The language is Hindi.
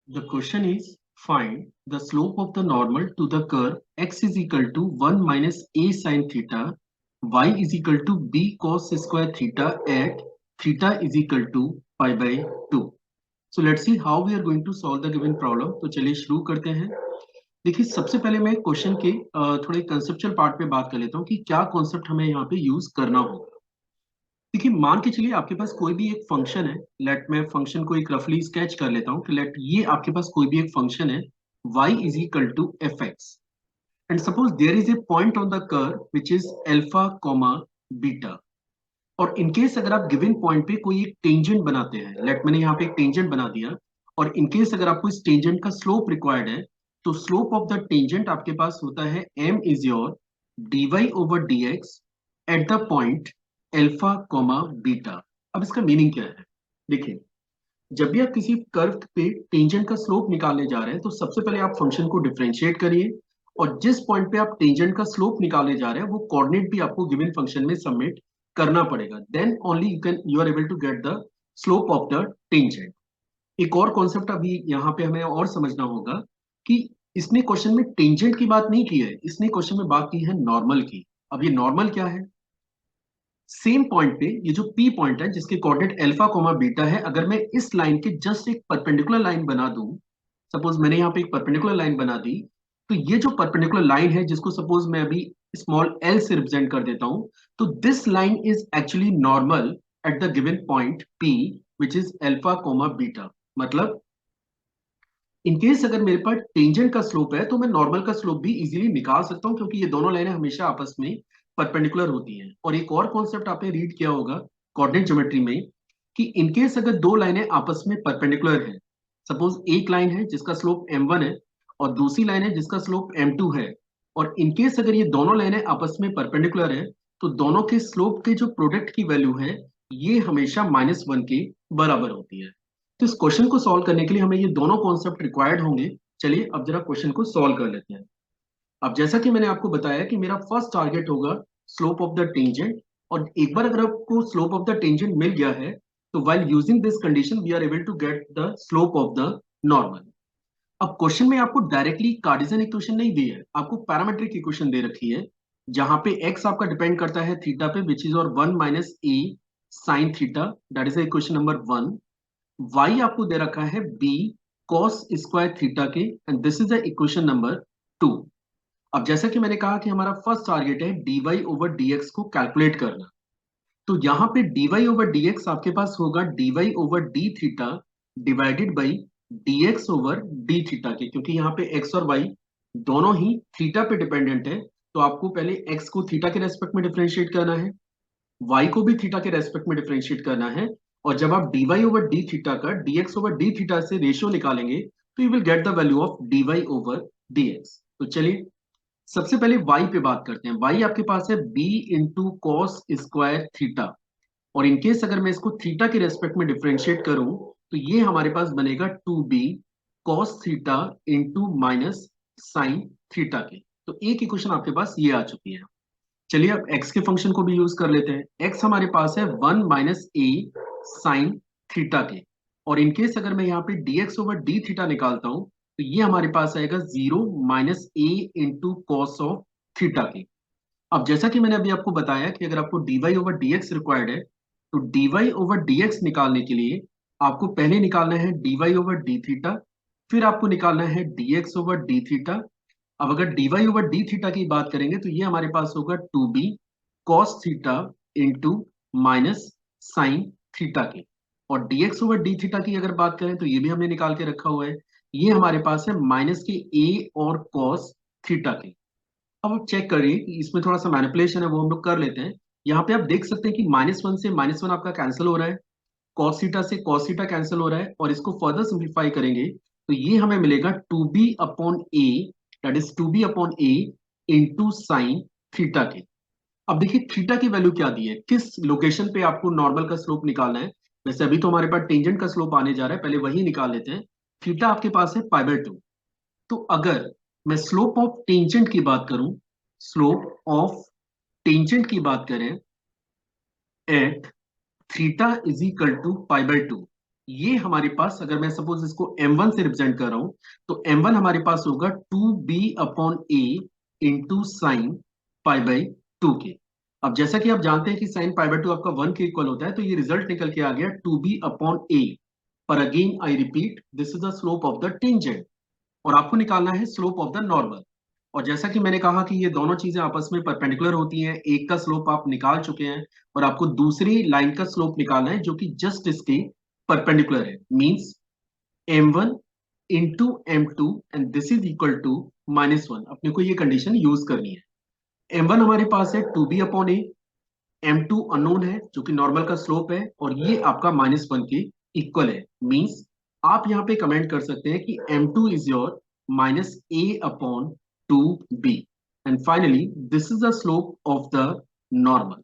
The question is find the slope of the normal to the curve x is equal to 1 minus a sine theta, y is equal to b cos square theta at theta is equal to pi by 2. So let's see how we are going to solve the given problem. तो चलिए शुरू करते हैं। देखिए सबसे पहले मैं क्वेश्चन के थोड़े कंसेप्चुअल पार्ट पे बात कर लेता हूँ कि क्या कॉन्सेप्ट हमें यहाँ पे यूज करना होगा। देखिए मान के चलिए आपके पास कोई भी एक फंक्शन है। लेट मैं फंक्शन को एक रफली स्केच कर लेता हूँ कि लेट ये आपके पास कोई भी एक फंक्शन है y is equal to F X and suppose there is a point on the curve which is alpha comma beta. और इनकेस अगर आप गिवन पॉइंट पे कोई एक टेंजेंट बनाते हैं, लेट मैंने यहाँ पे एक टेंजेंट बना दिया, और इनकेस अगर आपको इस टेंजेंट का स्लोप रिक्वायर्ड है तो स्लोप ऑफ द टेंजेंट आपके पास होता है m is your dy over dx at the point alpha comma beta. अब इसका मीनिंग क्या है? देखिए जब भी आप किसी कर्व पे टेंजेंट का स्लोप निकालने जा रहे हैं तो सबसे पहले आप फंक्शन को डिफरेंशिएट करिए, और जिस पॉइंट पे आप टेंजेंट का स्लोप निकालने जा रहे हैं वो कोऑर्डिनेट भी आपको गिवन फंक्शन में सबमिट करना पड़ेगा। Then only you are able to get the slope of the tangent. एक और कॉन्सेप्ट अभी यहाँ पे हमें और समझना होगा कि इसने क्वेश्चन में टेंजेंट की बात नहीं की है, इसने क्वेश्चन में बात की है नॉर्मल की। अब ये नॉर्मल क्या है? सेम पॉइंट पे ये जो पी पॉइंट है जिसके कोऑर्डिनेट अल्फा कोमा बीटा है, अगर मैं इस लाइन के जस्ट एक परपेंडिकुलर लाइन बना दूं, सपोज मैंने यहाँ पे एक परपेंडिकुलर लाइन बना दी, तो ये जो परपेंडिकुलर लाइन है जिसको सपोज मैं अभी स्मॉल एल से रिप्रेजेंट कर देता हूं, तो this line is actually normal at the given point P which is alpha comma beta. मतलब इनकेस अगर मेरे पास टेंजेंट का स्लोप है तो मैं नॉर्मल का स्लोप भी इजीली निकाल सकता हूं, क्योंकि ये दोनों लाइनें हमेशा आपस में परपेंडिकुलर होती हैं। और एक और कॉन्सेप्ट आपने रीड किया होगा कोऑर्डिनेट ज्योमेट्री में कि इनकेस अगर दो लाइनें आपस में परपेंडिकुलर हैं, सपोज एक लाइन है जिसका स्लोप m1 है और दूसरी लाइन है जिसका स्लोप m2 है, और इनकेस अगर ये दोनों लाइनें आपस में परपेंडिकुलर है तो दोनों के स्लोप के जो प्रोडक्ट की वैल्यू है ये हमेशा -1 के बराबर होती है। तो इस क्वेश्चन को सॉल्व करने के लिए हमें ये दोनों कॉन्सेप्ट रिक्वायर्ड होंगे। चलिए अब जरा क्वेश्चन को सॉल्व कर लेते हैं। अब जैसा कि मैंने आपको बताया कि मेरा फर्स्ट टारगेट होगा स्लोप ऑफ द टेंजेंट, और एक बार अगर आपको स्लोप ऑफ द टेंजेंट मिल गया है तो while using this condition we are able to get the slope of the normal. अब क्वेश्चन में आपको डायरेक्टली कार्टेशियन इक्वेशन नहीं दी है, आपको पैरामेट्रिक इक्वेशन दे रखी है जहां पे x आपका डिपेंड करता है थीटा पे विच इज और 1 minus A sine theta, that is equation number 1। y आपको दे रखा है b cos स्क्वायर थीटा के, and this is the equation number 2। अब जैसा कि मैंने कहा कि हमारा फर्स्ट टारगेट है dy ओवर dx को कैलकुलेट करना, तो यहाँ पे dy ओवर dx आपके पास होगा dy over d theta divided by dx over d theta के, क्योंकि यहाँ पे x और y दोनों ही थीटा पे डिपेंडेंट है, तो आपको पहले x को थीटा के रेस्पेक्ट में डिफरेंशिएट करना है, y को भी थीटा के रेस्पेक्ट में डिफरेंशिएट करना है, और जब आप dy ओवर d थीटा का dx ओवर d थीटा से रेशियो निकालेंगे तो you will get the value of dy over dx। तो चलिए सबसे पहले y पे बात करते हैं। y आपके पास है b into cos square theta, और इनकेस अगर मैं इसको थीटा के रेस्पेक्ट में डिफरेंशिएट करूं तो ये हमारे पास बनेगा 2b cos theta into minus sine theta के। तो एक इक्वेशन आपके पास ये आ चुकी है। चलिए अब x के फंक्शन को भी यूज कर लेते हैं। x हमारे पास है 1 माइनस ए साइन थीटा के, और इनकेस अगर मैं यहाँ पे dx ओवर डी थीटा निकालता हूं तो ये हमारे पास आएगा 0 minus A into cos of theta के। अब जैसा कि मैंने अभी आपको बताया कि अगर आपको dy ओवर dx रिक्वायर्ड है तो dy ओवर dx निकालने के लिए आपको पहले निकालना है dy ओवर डी थीटा, फिर आपको निकालना है dx ओवर डी थीटा। अब अगर dy ओवर डी थीटा की बात करेंगे तो ये हमारे पास होगा 2b cos theta into minus sine theta के, और dx ओवर डी थीटा की अगर बात करें तो ये भी हमने निकाल के रखा हुआ है, ये हमारे पास है माइनस के a और cos थीटा के। अब आप चेक करिए कि इसमें थोड़ा सा मैनिपुलेशन है वो हम लोग कर लेते हैं। यहाँ पे आप देख सकते हैं कि -1 से -1 आपका कैंसिल हो रहा है, cos थीटा से cos थीटा कैंसिल हो रहा है, और इसको फर्दर सिंप्लीफाई करेंगे तो ये हमें मिलेगा 2b upon A, that is 2b upon A into sine theta के। अब देखिए थीटा की वैल्यू क्या दी है, किस लोकेशन पे आपको नॉर्मल का स्लोप निकालना है। वैसे अभी तो हमारे पास टेंजेंट का स्लोप आने जा रहा है, पहले वही निकाल लेते हैं। थीटा आपके पास है पाई बाय 2, तो अगर मैं स्लोप ऑफ टेंजेंट की बात करूं, स्लोप ऑफ टेंजेंट की बात करें at theta is equal to pi by 2, ये हमारे पास, अगर मैं सपोज इसको m1 से रिप्रेजेंट कर रहा हूं, तो m1 हमारे पास होगा 2b/a into sine pi by 2k। अब जैसा कि आप जानते हैं कि साइन पाई बाई 2 आपका 1 के इक्वल होता है, तो ये रिजल्ट निकल के आ गया 2b/a। पर again I repeat, this is the slope of the tangent, और आपको निकालना है स्लोप ऑफ द नॉर्मल। और जैसा कि मैंने कहा कि ये दोनों चीजें आपस में परपेंडिकुलर होती हैं, एक का स्लोप आप निकाल चुके हैं और आपको दूसरी लाइन का स्लोप निकालना है जो कि जस्ट इसके परपेंडिकुलर है। Means m1 into m2 and this is equal to -1। अपने को ये कंडीशन यूज करनी है। m1 हमारे पास है 2b/a, m2 अननोन है जो कि नॉर्मल का स्लोप है, और ये आपका -1 के इक्वल है। मींस आप यहाँ पे कमेंट कर सकते हैं कि m2 is your -a/2b, and finally this is the slope of the normal.